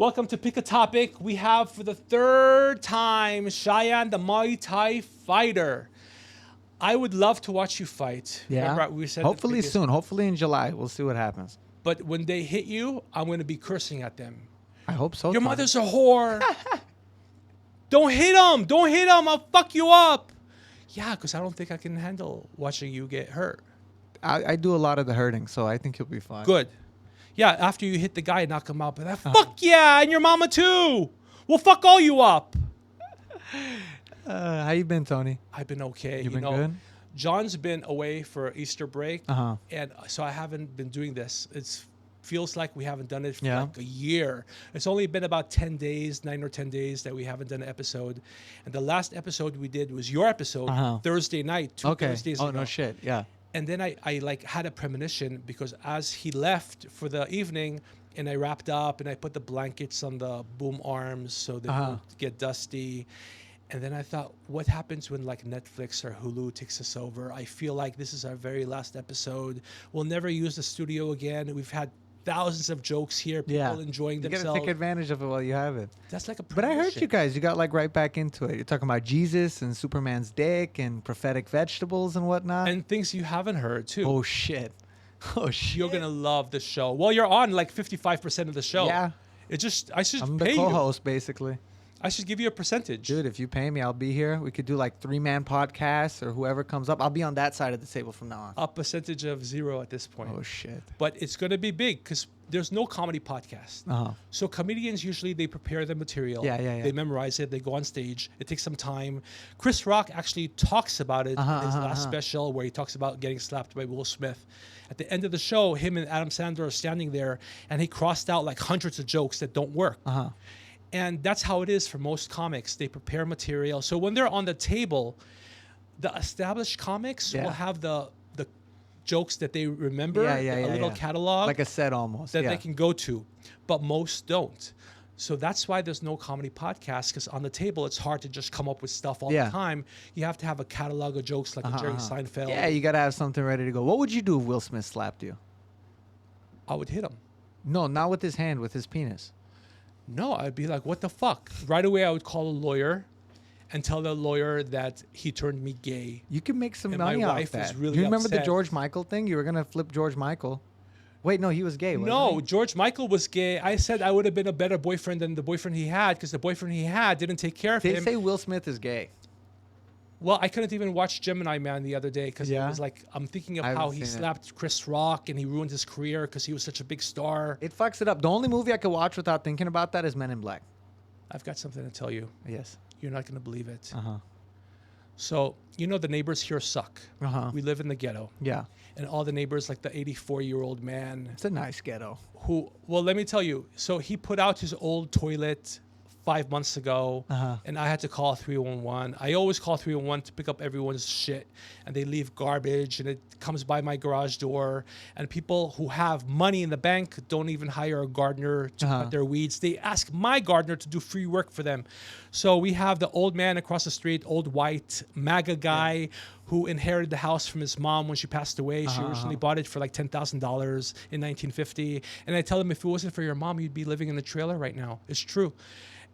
Welcome to Pick a Topic. We have for the third time Shayan, the Muay Thai Fighter. I would love to watch you fight. Yeah. Remember, we said Hopefully soon. Hopefully in July. We'll see what happens. But when they hit you, I'm going to be cursing at them. I hope so. Your Tony. mother's a whore. Don't hit him. Don't hit him. I'll fuck you up. Yeah, because I don't think I can handle watching you get hurt. I do a lot of the hurting, so I think you'll be fine. Good. Yeah, after you hit the guy and knock him out. But fuck yeah, and your mama too. We'll fuck all you up. How you been, Tony? I've been okay. You been good? John's been away for Easter break, Uh-huh. and so I haven't been doing this. It feels like we haven't done it for Yeah. like a year. It's only been about 10 days, 9 or 10 days that we haven't done an episode. And the last episode we did was your episode, Thursday night, two Okay. Thursdays Oh, ago. no shit. Yeah. And then I like had a premonition because as he left for the evening and I wrapped up and I put the blankets on the boom arms so they don't get dusty. And then I thought, what happens when like Netflix or Hulu takes us over? I feel like this is our very last episode. We'll never use the studio again. We've had thousands of jokes here, people enjoying You themselves. gotta take advantage of it while you have it. That's like a But I heard premonition. you guys. You got like right back into it. You're talking about Jesus and Superman's dick and prophetic vegetables and whatnot. And things you haven't heard too. Oh shit. Oh shit. You're gonna love the show. Well, you're on like 55% of the show. Yeah. I should I'm pay the you. co-host basically. I should give you a percentage. Dude, if you pay me, I'll be here. We could do like 3-man podcasts or whoever comes up. I'll be on that side of the table from now on. A percentage of 0 at this point. Oh shit. But it's going to be big because there's no comedy podcast. Uh-huh. So comedians usually they prepare the material. Yeah. They memorize it. They go on stage. It takes some time. Chris Rock actually talks about it in his last special where he talks about getting slapped by Will Smith. At the end of the show, him and Adam Sandler are standing there and he crossed out like hundreds of jokes that don't work. And that's how it is for most comics. They prepare material. So when they're on the table, the established comics will have the jokes that they remember, a little catalog. Like a set almost. That they can go to. But most don't. So that's why there's no comedy podcast, because on the table, it's hard to just come up with stuff all the time. You have to have a catalog of jokes like a Jerry Seinfeld. Yeah, you got to have something ready to go. What would you do if Will Smith slapped you? I would hit him. No, not with his hand, with his penis. No, I'd be like, what the fuck? Right away, I would call a lawyer and tell the lawyer that he turned me gay. You can make some And money my off wife that. is really Do you remember the upset. George Michael thing? You were going to flip George Michael. Wait, no, he was gay, wasn't No, he? George Michael was gay. I said I would have been a better boyfriend than the boyfriend he had because the boyfriend he had didn't take care of They him. say Will Smith is gay. Well, I couldn't even watch Gemini Man the other day because it Yeah? was like, I'm thinking of I how haven't he seen it. slapped Chris Rock and he ruined his career because he was such a big star. It fucks it up. The only movie I could watch without thinking about that is Men in Black. I've got something to tell you. Yes. You're not going to believe it. Uh-huh. So, you know, the neighbors here suck. We live in the ghetto. Yeah. And all the neighbors, like the 84-year-old man It's a nice ghetto. who, well, let me tell you. So he put out his old toilet 5 months ago, and I had to call 311. I always call 311 to pick up everyone's shit, and they leave garbage, and it comes by my garage door. And people who have money in the bank don't even hire a gardener to cut their weeds. They ask my gardener to do free work for them. So we have the old man across the street, old white MAGA guy who inherited the house from his mom when she passed away. She originally bought it for like $10,000 in 1950. And I tell him, if it wasn't for your mom, you'd be living in a trailer right now. It's true.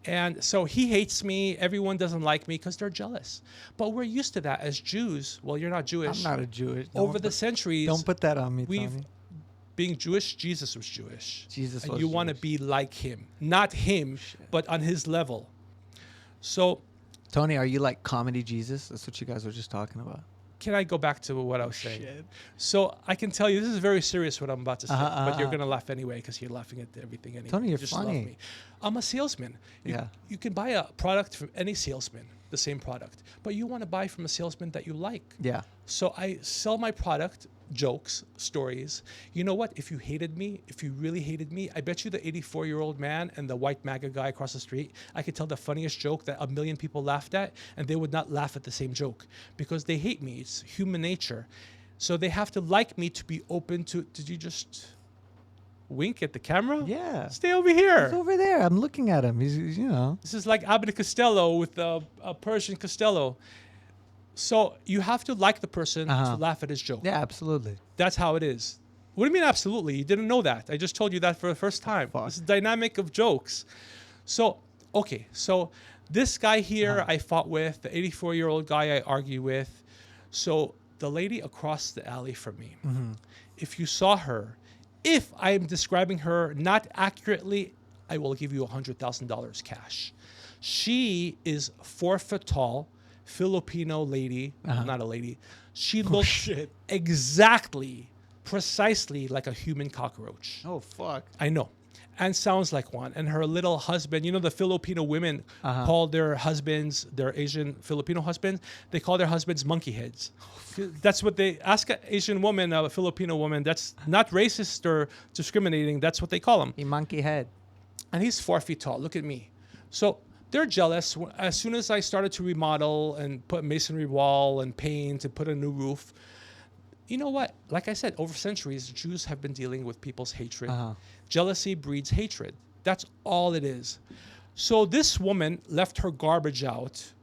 And so he hates me. Everyone doesn't like me because they're jealous. But we're used to that as Jews. Well, you're not Jewish. I'm not a Jewish. Over the centuries, Don't put that on me, we've Tony. being Jewish, Jesus was Jewish. Jesus And was you want to Jewish. be like him. Not him, but on his level. So Tony, are you like comedy Jesus? That's what you guys were just talking about. can I go back to what I was saying? shit. So I can tell you, this is very serious what I'm about to say, but you're going to laugh anyway because you're laughing at everything anyway. Tony, You you're just love funny. me. I'm a salesman. Yeah. You can buy a product from any salesman, the same product, but you want to buy from a salesman that you like. Yeah. So I sell my product, jokes, stories. You know what? If you hated me, if you really hated me, I bet you the 84-year-old man and the white MAGA guy across the street, I could tell the funniest joke that 1 million people laughed at, and they would not laugh at the same joke because they hate me. It's human nature. So they have to like me to be open to. Did you just wink at the camera? Yeah. Stay over here. He's over there. I'm looking at him. He's you know. This is like Abbott and Costello with a Persian Costello. So you have to like the person to laugh at his joke. Yeah, absolutely. That's how it is. What do you mean absolutely? You didn't know that. I just told you that for the first time. Fuck. This is dynamic of jokes. So, okay. So this guy here I fought with, the 84-year-old guy I argue with. So the lady across the alley from me, if you saw her, if I'm describing her not accurately, I will give you $100,000 cash. She is 4 foot tall, Filipino lady, not a lady. She looks exactly, precisely like a human cockroach. Oh, fuck. I know. And sounds like one. And her little husband, you know, the Filipino women call their husbands, their Asian Filipino husbands, they call their husbands monkey heads. That's what they ask an Asian woman, a Filipino woman. That's not racist or discriminating. That's what they call him. A monkey head. And he's 4 feet tall. Look at me. So they're jealous. As soon as I started to remodel and put masonry wall and paint and put a new roof, you know what? Like I said, over centuries, Jews have been dealing with people's hatred. Jealousy breeds hatred. That's all it is. So this woman left her garbage out,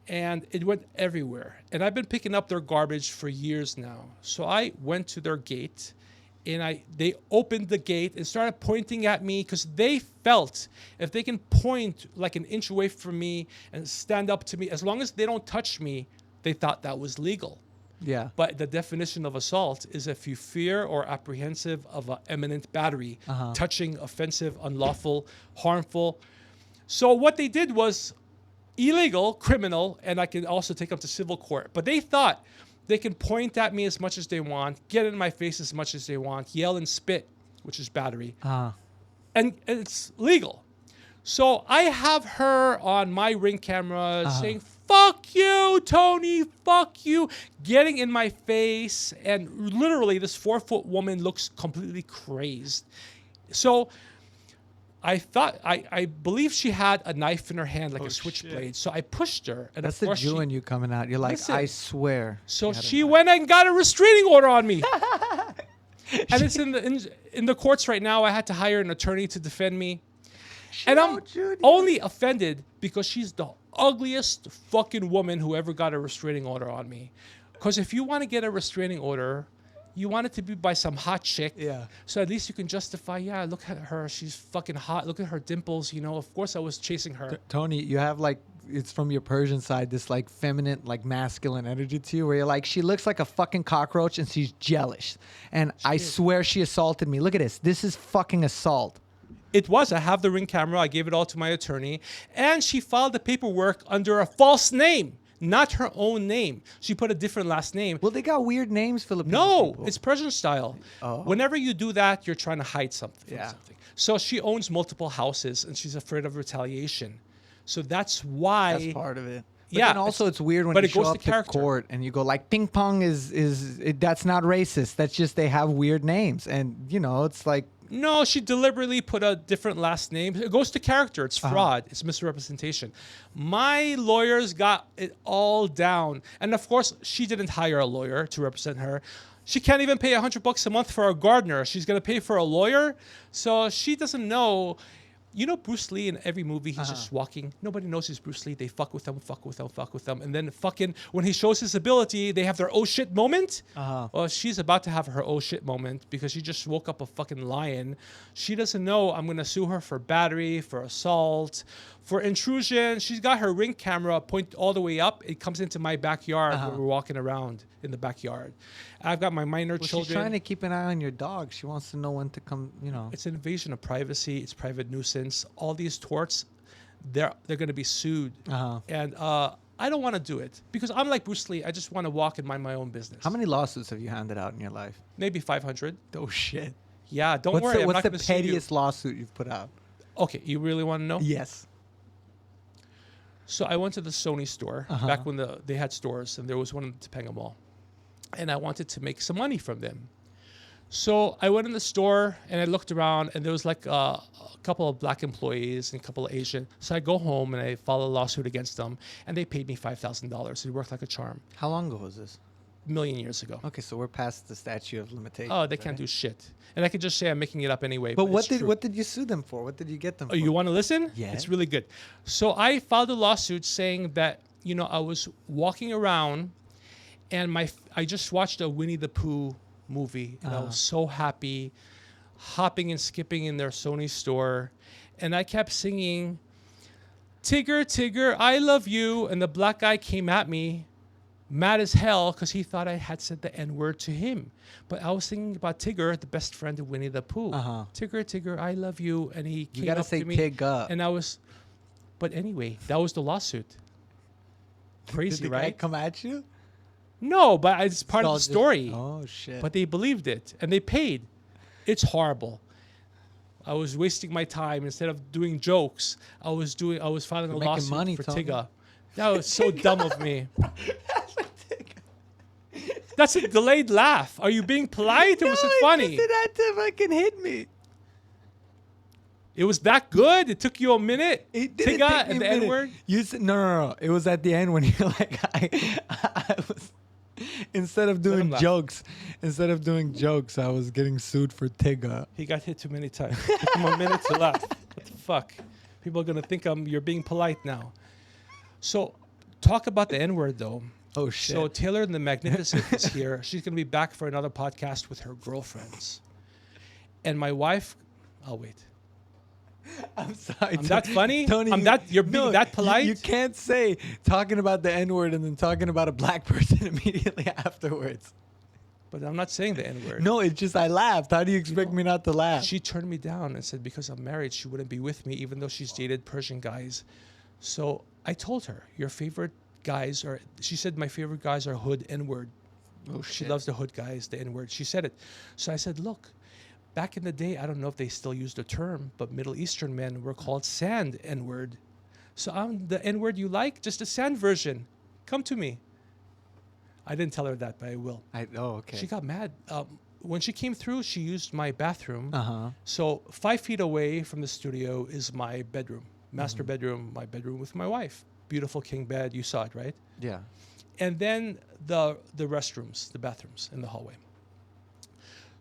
and it went everywhere. And I've been picking up their garbage for years now. So I went to their gate, and they opened the gate and started pointing at me because they felt if they can point like an inch away from me and stand up to me, as long as they don't touch me, they thought that was legal. Yeah. But the definition of assault is if you fear or apprehensive of an imminent battery, touching, offensive, unlawful, harmful. So what they did was illegal, criminal, and I can also take them to civil court. But they thought they can point at me as much as they want, get in my face as much as they want, yell and spit, which is battery. And it's legal. So I have her on my Ring camera saying, "Fuck you, Tony, fuck you," getting in my face. And literally this 4 foot woman looks completely crazed. So I thought, I believe she had a knife in her hand, like a switchblade. So I pushed her. And That's of the course Jew in you coming out. You're like, Listen. I swear. So she went and got a restraining order on me. And it's in the courts right now. I had to hire an attorney to defend me. And I'm only offended because she's the ugliest fucking woman who ever got a restraining order on me. Because if you want to get a restraining order, you want it to be by some hot chick. Yeah. So at least you can justify, yeah, look at her. She's fucking hot. Look at her dimples. You know, of course I was chasing her. Tony, you have like, it's from your Persian side, this like feminine, like masculine energy to you where you're like, she looks like a fucking cockroach and she's jealous. And I swear she assaulted me. Look at this. This is fucking assault. It was. I have the Ring camera. I gave it all to my attorney. And she filed the paperwork under a false name, not her own name. She put a different last name. Well, they got weird names, Filipino No, people. it's Persian style. Whenever you do that, you're trying to hide something. Yeah. Something. So she owns multiple houses, and she's afraid of retaliation. So that's why. That's part of it. But Yeah, then also it's weird when but you it show goes to up to character. court and you go like, ping pong that's not racist. That's just they have weird names. And, you know, it's like. No, she deliberately put a different last name. It goes to character. It's fraud. It's misrepresentation. My lawyers got it all down. And of course, she didn't hire a lawyer to represent her. She can't even pay $100 a month for a gardener. She's going to pay for a lawyer. So she doesn't know. You know Bruce Lee in every movie, he's just walking. Nobody knows he's Bruce Lee. They fuck with him, fuck with him, fuck with him. And then fucking, when he shows his ability, they have their oh shit moment. Well, she's about to have her oh shit moment because she just woke up a fucking lion. She doesn't know I'm going to sue her for battery, for assault, for intrusion. She's got her Ring camera point all the way up. It comes into my backyard when we're walking around in the backyard. I've got my minor children. She's trying to keep an eye on your dog. She wants to know when to come, you know. It's an invasion of privacy. It's private nuisance. All these torts, they're going to be sued. And I don't want to do it because I'm like Bruce Lee. I just want to walk and mind my own business. How many lawsuits have you handed out in your life? Maybe 500. Oh, shit. Yeah, don't worry. What's the I'm not gonna pettiest lawsuit you've put out? sue you. Okay, you really want to know? Yes. So I went to the Sony store back when they had stores, and there was one in Topanga Mall. And I wanted to make some money from them. So I went in the store and I looked around, and there was like a couple of black employees and a couple of Asian. So I go home and I file a lawsuit against them, and they paid me $5,000. It worked like a charm. How long ago was this? A million years ago. Okay, so we're past the statute of limitations. Oh, they can't do shit. And I could just say I'm making it up anyway. But it's true. what did you sue them for? What did you get them Oh, for? you want to listen? Yeah. It's really good. So I filed a lawsuit saying that, I was walking around and I just watched a Winnie the Pooh movie, and I was so happy, hopping and skipping in their Sony store, and I kept singing, "Tigger, Tigger, I love you," and the black guy came at me, mad as hell, because he thought I had said the N-word to him. But I was singing about Tigger, the best friend of Winnie the Pooh. Tigger, Tigger, I love you, and he came up to me. You gotta say Tigger. And I was, but anyway, that was the lawsuit. Crazy, Did the right? guy come at you? No, but it's part of the story. Oh shit! But they believed it, and they paid. It's horrible. I was wasting my time. Instead of doing jokes, I was filing a lawsuit money, for Tony. Tigger. That was so dumb of me. That's a delayed laugh. Are you being polite, or was it funny? It had to fucking hit me. It was that good? It took you a minute? It didn't Tigger take me and the a minute. N-word? You said no. It was at the end when you're like, I was instead of doing jokes, I was getting sued for Tigger. He got hit too many times. It took him a minute to laugh. What the fuck? People are gonna think you're being polite now. So, talk about the N-word though. Oh shit! So Taylor the Magnificent is here. She's gonna be back for another podcast with her girlfriends, and my wife. I'll wait. I'm sorry. I'm that funny? Tony, You're being that polite? You can't say talking about the N-word and then talking about a black person immediately afterwards. But I'm not saying the N-word. No, it's just I laughed. How do you expect me not to laugh? She turned me down and said because I'm married, she wouldn't be with me, even though she's dated Persian guys. So I told her, your favorite guys are, she said my favorite guys are hood N-word. Oh, she shit. loves the hood guys, the N-word. She said it. So I said, look, back in the day, I don't know if they still use the term, but Middle Eastern men were called sand N-word. So I'm the N-word you like, just a sand version. Come to me. I didn't tell her that, but I will. Okay. She got mad. When she came through, she used my bathroom. Uh-huh. So 5 feet away from the studio is my bedroom, master bedroom, my bedroom with my wife. Beautiful king bed. You saw it, right? Yeah. And then the restrooms, the bathrooms in the hallway.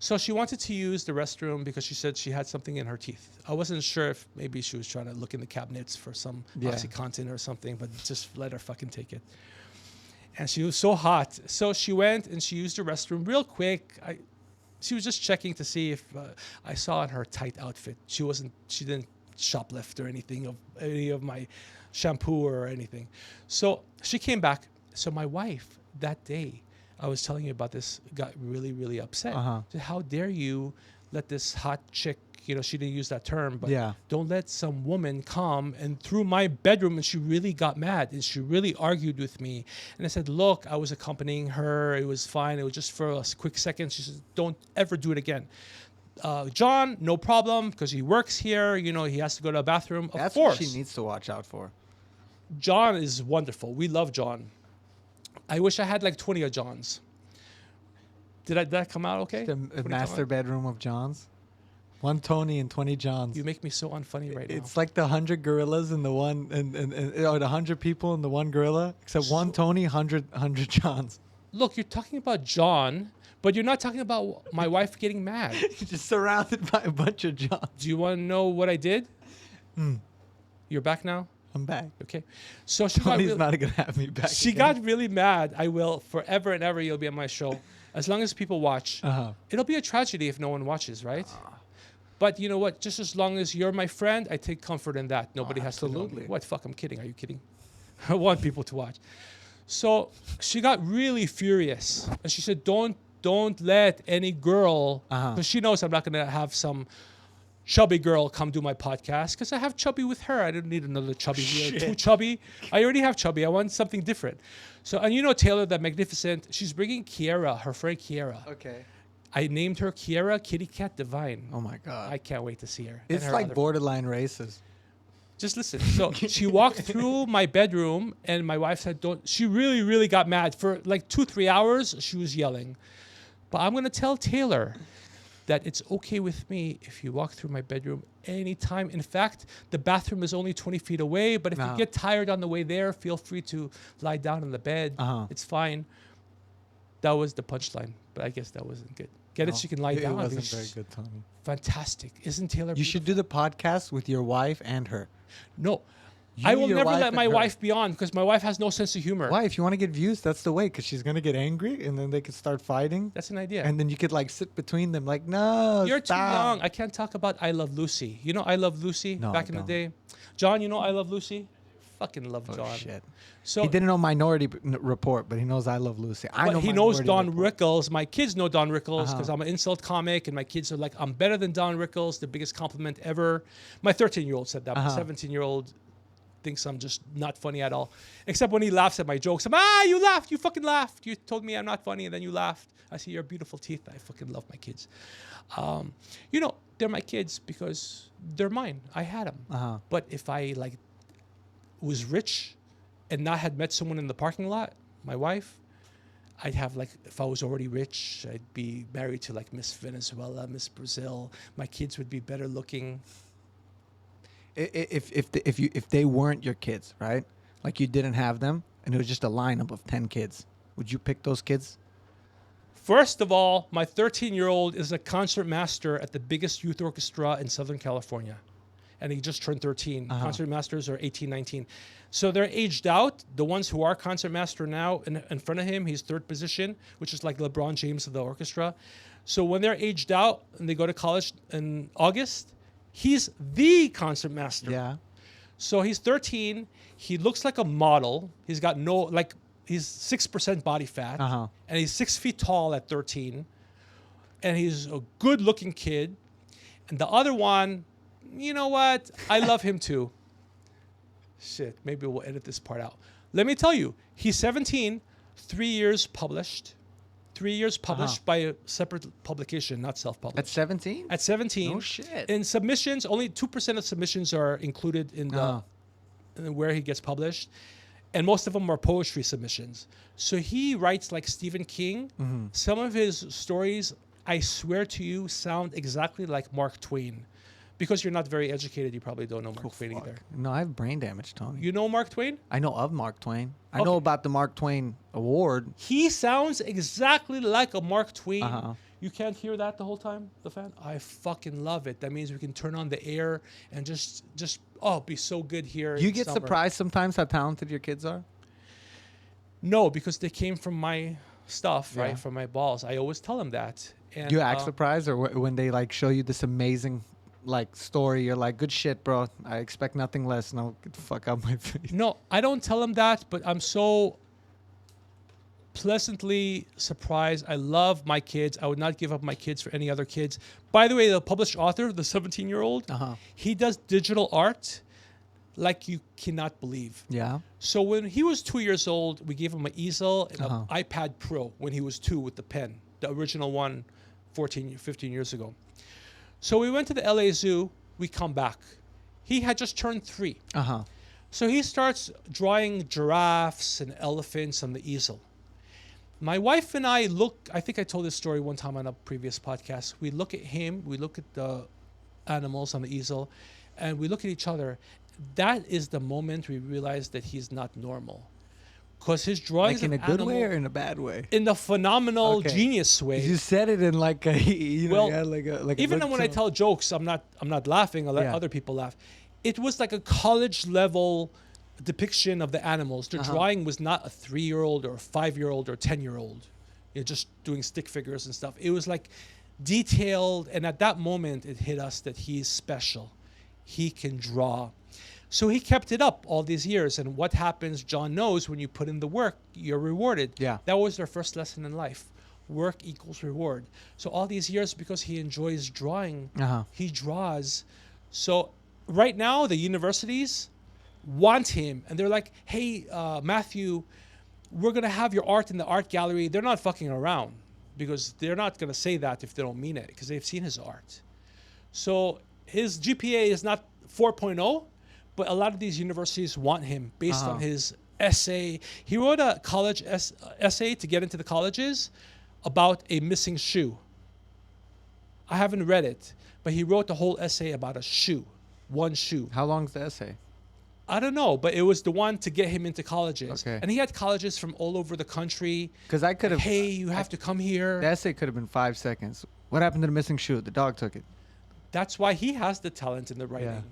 So she wanted to use the restroom because she said she had something in her teeth. I wasn't sure if maybe she was trying to look in the cabinets for some OxyContin or something, but just let her fucking take it. And she was so hot. So she went and she used the restroom real quick. She was just checking to see if I saw in her tight outfit. She didn't shoplift or anything of any of my shampoo or anything. So she came back. So my wife that day, I was telling you about this, got really, really upset. Said, how dare you let this hot chick, she didn't use that term, but don't let some woman come and through my bedroom. And she really got mad and she really argued with me. And I said, look, I was accompanying her. It was fine. It was just for a quick second. She said, don't ever do it again. John, no problem, because he works here. He has to go to the bathroom. Of That's course. what she needs to watch out for. John is wonderful. We love John. I wish I had like 20 of Johns. Did that come out okay? The master bedroom of Johns. 1 Tony and 20 Johns. You make me so unfunny right now. It's like the 100 gorillas and the one or the 100 people and the one gorilla, except 1 Tony, 100 Johns. Look, you're talking about John, but you're not talking about my wife getting mad. You're just surrounded by a bunch of Johns. Do you want to know what I did? You're back now? I'm back. Okay. So she Tony's not going to have me back. She got really mad. I will forever and ever. You'll be on my show. As long as people watch. It'll be a tragedy if no one watches, right? But you know what? Just as long as you're my friend, I take comfort in that. Nobody has to know me. What? Fuck, I'm kidding. Are you kidding? I want people to watch. So she got really furious. And she said, don't let any girl, because she knows I'm not going to have some chubby girl come do my podcast, because I have chubby with her. I don't need another chubby here. Too chubby. I already have chubby. I want something different. So, and Taylor, the Magnificent, she's bringing Kiara, her friend Kiara. Okay. I named her Kiara Kitty Cat Divine. Oh my God. I can't wait to see her. It's like borderline racist. Just listen. So she walked through my bedroom and my wife said, don't. She really, really got mad. For like 2-3 hours, she was yelling. But I'm going to tell Taylor that it's okay with me if you walk through my bedroom anytime. In fact, the bathroom is only 20 feet away. But if you get tired on the way there, feel free to lie down on the bed. It's fine. That was the punchline. But I guess that wasn't good. Get it? She can lie down. It wasn't very good, Tony. Fantastic. Isn't Taylor You should do the podcast with your wife and her. No. I will never let my wife be on because my wife has no sense of humor. Why? If you want to get views, that's the way. Because she's gonna get angry, and then they could start fighting. That's an idea. And then you could like sit between them, like, no, You're stop. too young. I can't talk about I Love Lucy. You know I Love Lucy No, back in the day? John, you know I Love Lucy? Fucking love John. Shit. So He didn't know Minority Report, but he knows I Love Lucy. I know he knows Minority Don Report. Rickles. My kids know Don Rickles because I'm an insult comic, and my kids are like, I'm better than Don Rickles, the biggest compliment ever. My 13-year-old said that. My 17-year-old thinks I'm just not funny at all, except when he laughs at my jokes. You laughed. You fucking laughed. You told me I'm not funny, and then you laughed. I see your beautiful teeth. I fucking love my kids. You know, they're my kids because they're mine. I had them. But if I like was rich and not had met someone in the parking lot, my wife, I'd have like, if I was already rich, I'd be married to like Miss Venezuela, Miss Brazil. My kids would be better looking. If they weren't your kids, right? Like you didn't have them, and it was just a lineup of 10 kids, would you pick those kids? First of all, my 13-year-old is a concert master at the biggest youth orchestra in Southern California. And he just turned 13. Concert masters are 18, 19. So they're aged out. The ones who are concert master now, in front of him, he's third position, which is like LeBron James of the orchestra. So when they're aged out and they go to college in August, he's the concert master. Yeah. So he's 13. He looks like a model. He's got he's 6% body fat. And he's 6 feet tall at 13. And he's a good-looking kid. And the other one, you know what? I love him too. Shit, maybe we'll edit this part out. Let me tell you, he's 17, 3 years published. 3 years published by a separate publication, not self-published. At 17? At 17. No shit. In submissions, only 2% of submissions are included in the in where he gets published. And most of them are poetry submissions. So he writes like Stephen King. Some of his stories, I swear to you, sound exactly like Mark Twain. Because you're not very educated, you probably don't know Mark Twain either. No, I have brain damage, Tony. You know Mark Twain? I know of Mark Twain. I know about the Mark Twain Award. He sounds exactly like a Mark Twain. You can't hear that the whole time, the fan? I fucking love it. That means we can turn on the air and just be so good here. You get surprised sometimes how talented your kids are? No, because they came from my stuff, right? From my balls. I always tell them that. And, you act surprised, or when they like show you this amazing like story, you're like, good shit, bro. I expect nothing less. No, get the fuck out of my face. No, I don't tell them that, but I'm so pleasantly surprised. I love my kids. I would not give up my kids for any other kids. By the way, the published author, the 17-year-old, he does digital art like you cannot believe. Yeah. So when he was 2 years old, we gave him an easel and an iPad Pro when he was 2 with the pen, the original one 15 years ago. So we went to the LA Zoo. We come back. He had just turned 3. So he starts drawing giraffes and elephants on the easel. My wife and I look, I think I told this story one time on a previous podcast. We look at him, we look at the animals on the easel, and we look at each other. That is the moment we realize that he's not normal. Because his drawings, like in a good way or in a bad way? In the phenomenal genius way. You said it in like a, you know, like even when I tell jokes, I'm not laughing. I let other people laugh. It was like a college level depiction of the animals. The drawing was not a 3-year-old or a 5-year-old or a 10-year-old. You're just doing stick figures and stuff. It was like detailed, and at that moment, it hit us that he's special. He can draw. So he kept it up all these years. And what happens, John knows, when you put in the work, you're rewarded. Yeah. That was their first lesson in life. Work equals reward. So all these years, because he enjoys drawing, he draws. So right now, the universities want him. And they're like, hey, Matthew, we're going to have your art in the art gallery. They're not fucking around because they're not going to say that if they don't mean it because they've seen his art. So his GPA is not 4.0. But a lot of these universities want him based on his essay. He wrote a college essay to get into the colleges about a missing shoe. I haven't read it, but he wrote the whole essay about a shoe, one shoe. How long's the essay? I don't know, but it was the one to get him into colleges. Okay. And he had colleges from all over the country. Because I could have... Hey, you have to come here. The essay could have been 5 seconds. What happened to the missing shoe? The dog took it. That's why he has the talent in the writing.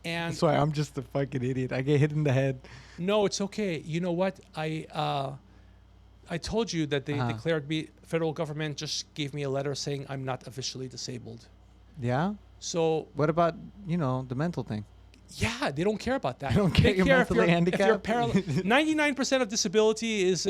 And That's why I'm just a fucking idiot. I get hit in the head. no, it's okay. You know what? I told you that they declared me, federal government just gave me a letter saying I'm not officially disabled. Yeah? So What about, the mental thing? yeah, they don't care about that. They don't care you're mentally handicapped? 99% of disability is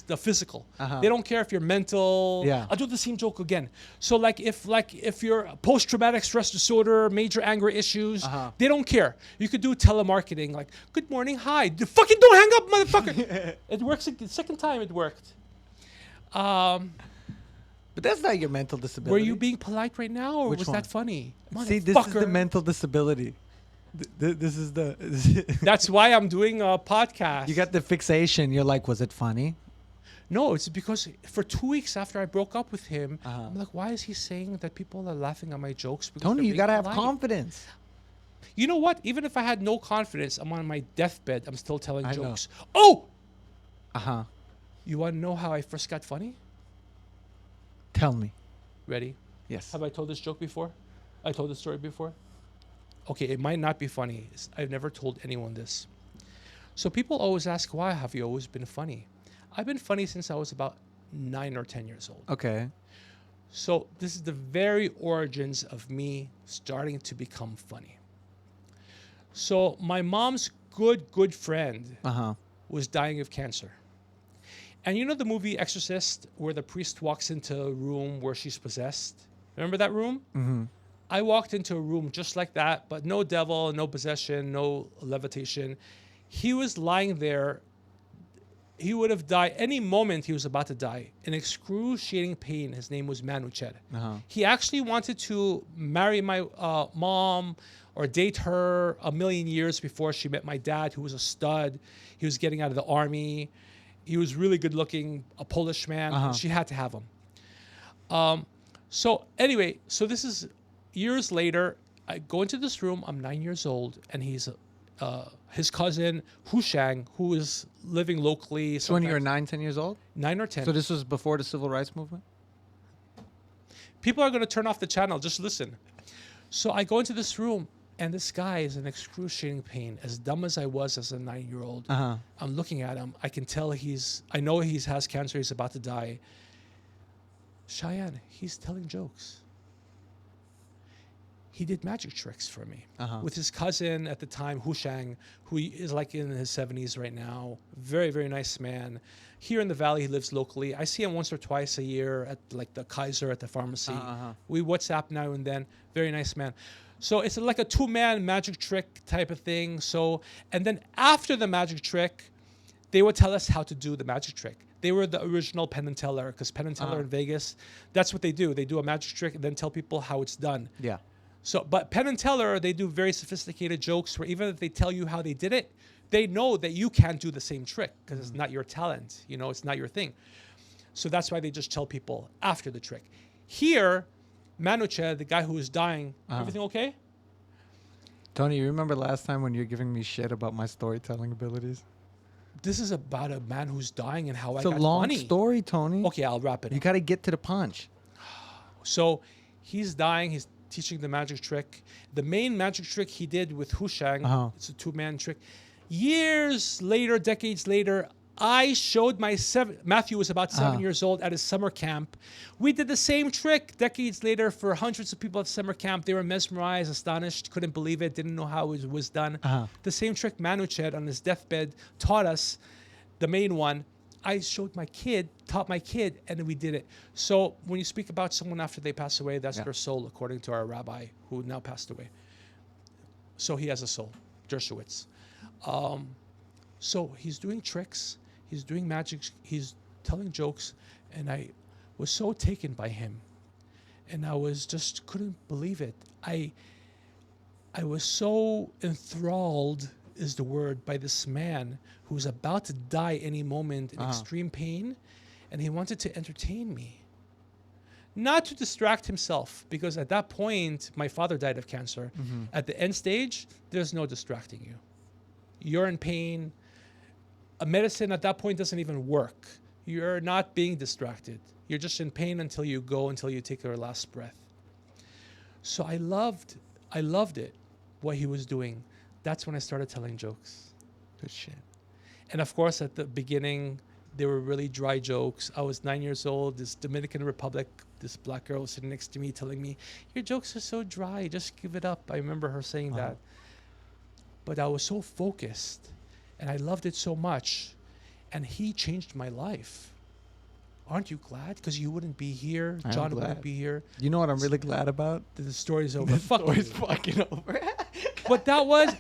the physical. They don't care if you're mental. Yeah. I'll do the same joke again. So if you're post-traumatic stress disorder, major anger issues, they don't care. You could do telemarketing like, good morning, hi. Fucking don't hang up, motherfucker. It works. The second time it worked. But that's not your mental disability. Were you being polite right now, or Which was one? that funny? See, this is the mental disability. This is the... That's why I'm doing a podcast. You got the fixation. You're like, was it funny? No, it's because for 2 weeks after I broke up with him, I'm like, why is he saying that people are laughing at my jokes? Because Tony, you got to have polite? confidence. You know what? Even if I had no confidence, I'm on my deathbed, I'm still telling I jokes. know. Oh! Uh-huh. You want to know how I first got funny? Tell me. Ready? Yes. Have I told this joke before? I told this story before? Okay, it might not be funny. I've never told anyone this. So people always ask, why have you always been funny? I've been funny since I was about 9 or 10 years old. Okay. So this is the very origins of me starting to become funny. So my mom's good friend was dying of cancer. And you know the movie Exorcist, where the priest walks into a room where she's possessed? Remember that room? Mm-hmm. I walked into a room just like that, but no devil, no possession, no levitation. He was lying there. He would have died any moment. He was about to die in excruciating pain. His name was Manuched. He actually wanted to marry my mom or date her a million years before she met my dad, who was a stud. He was getting out of the army. He was really good looking, a Polish man. She had to have him. So anyway, so this is years later. I go into this room. I'm 9 years old, and he's his cousin Hushang, who is living locally. So when you were 9, 10 years old? 9 or 10. So this was before the civil rights movement? People are going to turn off the channel. Just listen. So I go into this room, and this guy is in excruciating pain. As dumb as I was as a 9-year-old, I'm looking at him. I can tell I know he has cancer. He's about to die. Shayan, he's telling jokes. He did magic tricks for me with his cousin at the time, Hushang, who is like in his 70s right now. Very, very nice man. Here in the Valley, he lives locally. I see him once or twice a year at like the Kaiser at the pharmacy. We WhatsApp now and then. Very nice man. So it's like a 2-man magic trick type of thing. So, and then after the magic trick, they would tell us how to do the magic trick. They were the original Penn and Teller, because Penn and Teller in Vegas, that's what they do. They do a magic trick and then tell people how it's done. Yeah. So, but Penn and Teller, they do very sophisticated jokes where even if they tell you how they did it, they know that you can't do the same trick because it's not your talent. You know, it's not your thing. So that's why they just tell people after the trick. Here, Manuche, the guy who was dying, everything okay? Tony, you remember last time when you were giving me shit about my storytelling abilities? This is about a man who's dying and how it's I got a long funny. story, Tony. Okay, I'll wrap it up. You got to get to the punch. So he's dying. He's teaching the magic trick. The main magic trick he did with Hushang, it's a 2-man trick. Years later, decades later, I showed Matthew was about 7 years old at his summer camp. We did the same trick decades later for hundreds of people at summer camp. They were mesmerized, astonished, couldn't believe it, didn't know how it was done. The same trick Manuched on his deathbed taught us, the main one. I showed my kid, taught my kid, and then we did it. So when you speak about someone after they pass away, that's their soul, according to our rabbi, who now passed away. So he has a soul, Dershowitz. So he's doing tricks, he's doing magic, he's telling jokes, and I was so taken by him. And I was just couldn't believe it. I was so enthralled, is the word, by this man who was about to die any moment in extreme pain, and he wanted to entertain me. Not to distract himself, because at that point, my father died of cancer. At the end stage, there's no distracting you. You're in pain. A medicine at that point doesn't even work. You're not being distracted. You're just in pain until you take your last breath. So I loved it. what he was doing, that's when I started telling jokes. Good shit. And of course, at the beginning, they were really dry jokes. I was 9 years old. This Dominican Republic, this black girl was sitting next to me telling me, your jokes are so dry. Just give it up. I remember her saying that. But I was so focused and I loved it so much. And he changed my life. Aren't you glad? Because you wouldn't be here. John wouldn't be here. You know what I'm really glad about? The story's over. The Fuck story's you. fucking over. But that was,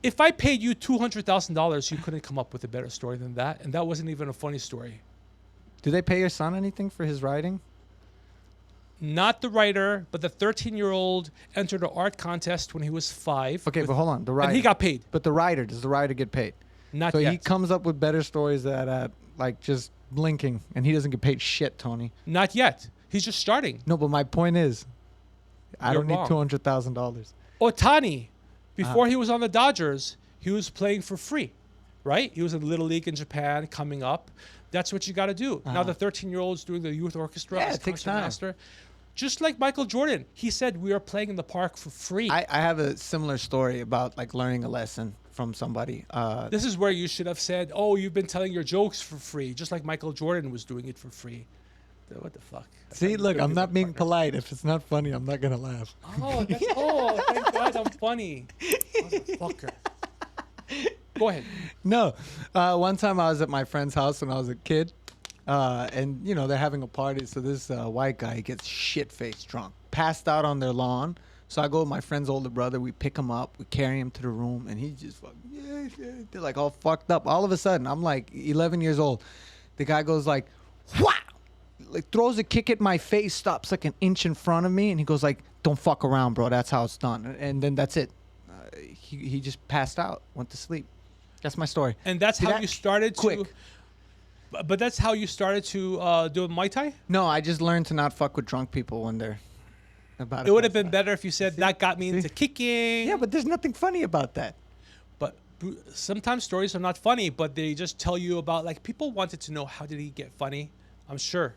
if I paid you $200,000, you couldn't come up with a better story than that. And that wasn't even a funny story. Do they pay your son anything for his writing? Not the writer, but the 13-year-old entered an art contest when he was 5. Okay, but hold on. The writer. And he got paid. But the writer, does the writer get paid? Not so yet. he comes up with better stories that like just blinking, and he doesn't get paid shit, Tony. Not yet. He's just starting. No, but my point is, I You're don't need wrong. $200,000. Otani, before he was on the Dodgers, he was playing for free, right? He was in Little League in Japan coming up. That's what you got to do. Now the 13-year-old's doing the youth orchestra. Yeah, as it takes concert time. master. Just like Michael Jordan. He said we are playing in the park for free. I have a similar story about like learning a lesson from somebody. This is where you should have said, oh, you've been telling your jokes for free, just like Michael Jordan was doing it for free. What the fuck? See, look, I'm not being polite. If it's not funny, I'm not going to laugh. Oh, thank God I'm funny. Motherfucker. Go ahead. No. One time I was at my friend's house when I was a kid. And, you know, they're having a party. So this white guy gets shit-faced drunk. Passed out on their lawn. So I go with my friend's older brother. We pick him up. We carry him to the room. And he's just fucking, they're like all fucked up. All of a sudden, I'm like 11 years old. The guy goes like, wow! Like throws a kick at my face, stops like an inch in front of me. And he goes like, don't fuck around, bro. That's how it's done. And then that's it. He just passed out, went to sleep. That's my story. And that's how you started quick. to... But that's how you started to do Muay Thai? No, I just learned to not fuck with drunk people when they're about It would have been better if you said, that got me into See? kicking. Yeah, but there's nothing funny about that. But sometimes stories are not funny, but they just tell you about, like, people wanted to know, how did he get funny? I'm sure.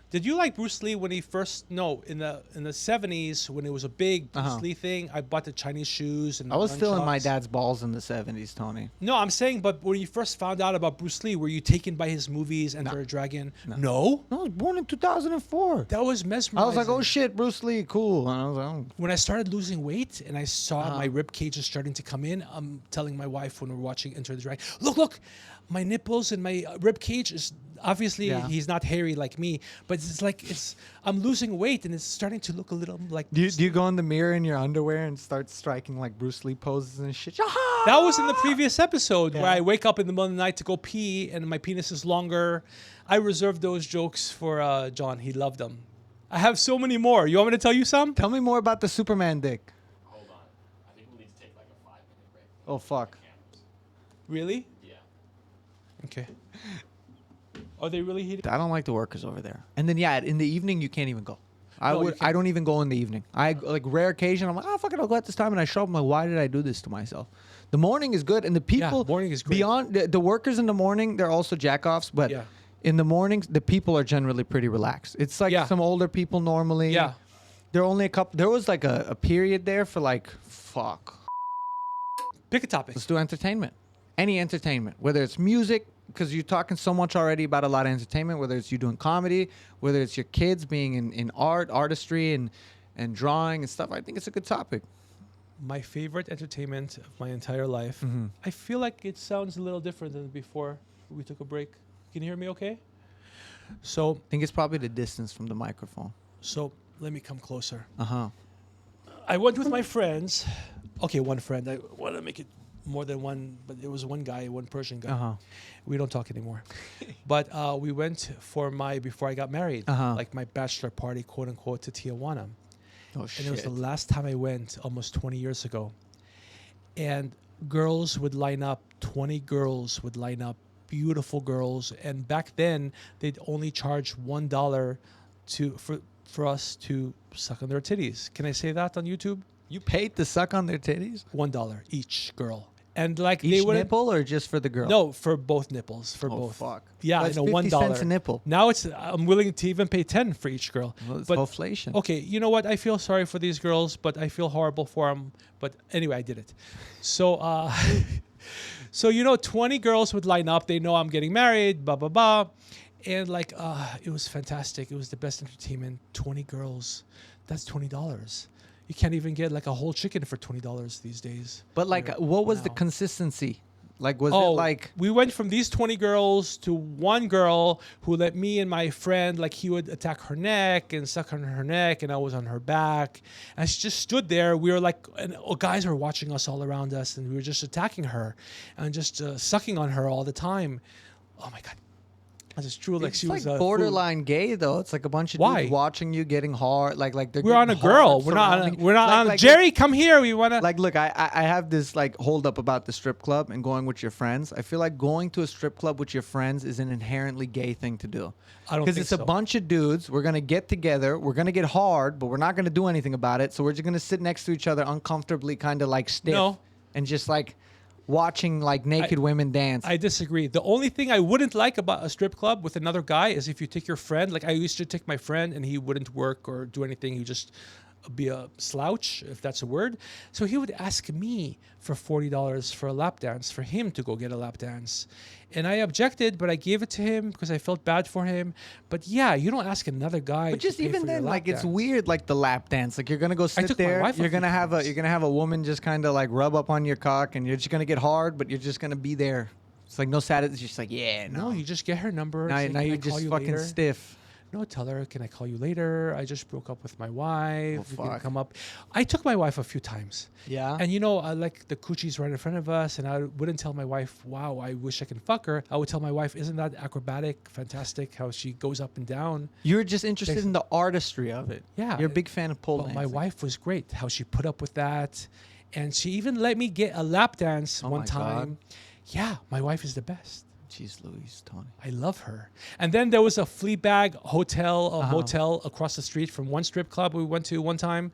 Did you like Bruce Lee when he first? No, in the 70s when it was a big Bruce Lee thing. I bought the Chinese shoes and I was still in my nunchucks. dad's balls in the 70s, Tony. No, I'm saying, but when you first found out about Bruce Lee, were you taken by his movies, Enter a Dragon? No. No, I was born in 2004. That was mesmerizing. I was like, oh shit, Bruce Lee, cool. And I was like, oh. When I started losing weight and I saw my rib cage is starting to come in, I'm telling my wife when we're watching Enter the Dragon, look, my nipples and my rib cage is obviously he's not hairy like me, but it's like I'm losing weight and it's starting to look a little like. Do you go in the mirror in your underwear and start striking like Bruce Lee poses and shit? That was in the previous episode where I wake up in the middle of the night to go pee and my penis is longer. I reserved those jokes for John. He loved them. I have so many more. You want me to tell you some? Tell me more about the Superman dick. Hold on. I think we'll need to take like a 5-minute break. Oh fuck. Cameras. Really? Yeah. Okay. Are they really heated? I don't like the workers over there. And then in the evening you can't even go. No, you I don't even go in the evening. I like rare occasion. I'm like, oh fuck it, I'll go at this time, and I show up. I'm like, why did I do this to myself? The morning is good, and the people morning is great. beyond the workers in the morning. They're also jackoffs, but in the mornings the people are generally pretty relaxed. It's like some older people normally. Yeah. There are only a couple. There was like a period there for like fuck. Pick a topic. Let's do entertainment. Any entertainment, whether it's music, because you're talking so much already about a lot of entertainment, whether it's you doing comedy, whether it's your kids being in artistry and drawing and stuff. I think it's a good topic. My favorite entertainment of my entire life. I feel like it sounds a little different than before we took a break. Can you hear me okay? So I think it's probably the distance from the microphone. So let me come closer. Uh-huh. I went with my friends. Okay, one friend. I want to make it more than one, but it was one guy, one Persian guy. Uh-huh. We don't talk anymore. But we went for before I got married, like my bachelor party, quote unquote, to Tijuana. Oh, and shit. it was the last time I went, almost 20 years ago. And girls would line up, 20 girls would line up, beautiful girls. And back then, they'd only charge $1 for us to suck on their titties. Can I say that on YouTube? You paid to suck on their titties? $1 each girl. And like they Each would nipple or just for the girl? no for both nipples for Oh, both. fuck. Yeah, That's no, 50 cents a nipple. Now I'm willing to even pay 10 for each girl. Well, it's but inflation. okay, you know what? I feel sorry for these girls, but I feel horrible for them. But anyway, I did it. So so 20 girls would line up. They know I'm getting married. Blah blah blah. And like it was fantastic. It was the best entertainment. 20 girls. That's $20. You can't even get like a whole chicken for $20 these days. But like, what was the Now. consistency? Like, was it like... we went from these 20 girls to one girl who let me and my friend, like he would attack her neck and suck on her neck, and I was on her back. And she just stood there. We were like, and guys were watching us all around us, and we were just attacking her and just sucking on her all the time. Oh my God. That's just true. Like It's she like was borderline gay though. It's like a bunch of Why? dudes watching you getting hard. Like they're We're on a getting girl. hard We're not. surrounding- We're not on. like, Jerry, come here. We want to. Like, look, I have this like hold up about the strip club and going with your friends. I feel like going to a strip club with your friends is an inherently gay thing to do. I don't Because think it's a so. bunch of dudes. We're gonna get together. We're gonna get hard, but we're not gonna do anything about it. So we're just gonna sit next to each other uncomfortably, kind of like stiff, No. and just like watching like naked women dance. I disagree. The only thing I wouldn't like about a strip club with another guy is if you take your friend. Like I used to take my friend and he wouldn't work or do anything. He would just be a slouch, if that's a word. So he would ask me for $40 for a lap dance for him to go get a lap dance. And I objected, but I gave it to him because I felt bad for him. But yeah, you don't ask another guy. But just to pay even for your then, lap like it's dance. weird, like the lap dance. Like you're gonna go sit took my there. wife a You're few gonna have a times. woman just kind of like rub up on your cock, and you're just gonna get hard, but you're just gonna be there. It's like no satisfaction. It's just like yeah, No, you just get her number. Now, say, now "Can I you're call just you fucking later?" stiff. No, tell her, can I call you later? I just broke up with my wife. You can fuck. come up. I took my wife a few times. Yeah. And I like the coochie's right in front of us, and I wouldn't tell my wife, wow, I wish I can fuck her. I would tell my wife, isn't that acrobatic, fantastic, how she goes up and down? You're just interested Thanks. in the artistry of it. Yeah. You're a big fan of pole But my dancing. wife was great, how she put up with that. And she even let me get a lap dance Oh one my God. time. Yeah, my wife is the best. Jeez Louise, Tony. I love her. And then there was a Fleabag hotel, Uh-huh. motel across the street from one strip club we went to one time.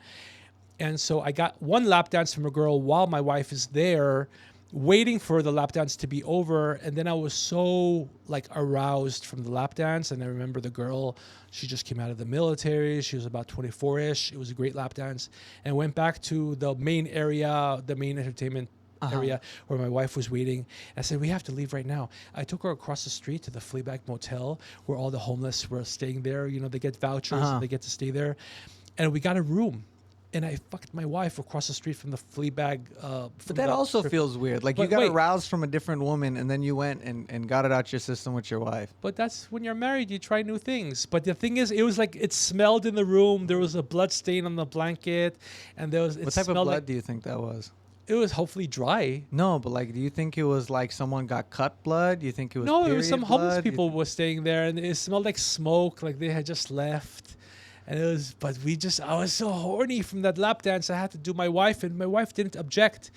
And so I got one lap dance from a girl while my wife is there waiting for the lap dance to be over. And then I was so like aroused from the lap dance. And I remember the girl, she just came out of the military. She was about 24-ish. It was a great lap dance. And went back to the main area, the main entertainment area where my wife was waiting. I said, we have to leave right now. I took her across the street to the Fleabag Motel where all the homeless were staying there. They get vouchers and they get to stay there. And we got a room. And I fucked my wife across the street from the Fleabag. But that also feels weird. Like you But got wait. aroused from a different woman, and then you went and got it out your system with your wife. But that's when you're married, you try new things. But the thing is, it was like it smelled in the room. There was a blood stain on the blanket, and there was. It What type of smelled blood like, do you think that was? It was hopefully dry. No, but like, do you think it was like someone got cut blood? Do you think it was No, it was period some homeless blood? Do you people were staying there, and it smelled like smoke, like they had just left. And it was, but I was so horny from that lap dance. I had to do my wife, and my wife didn't object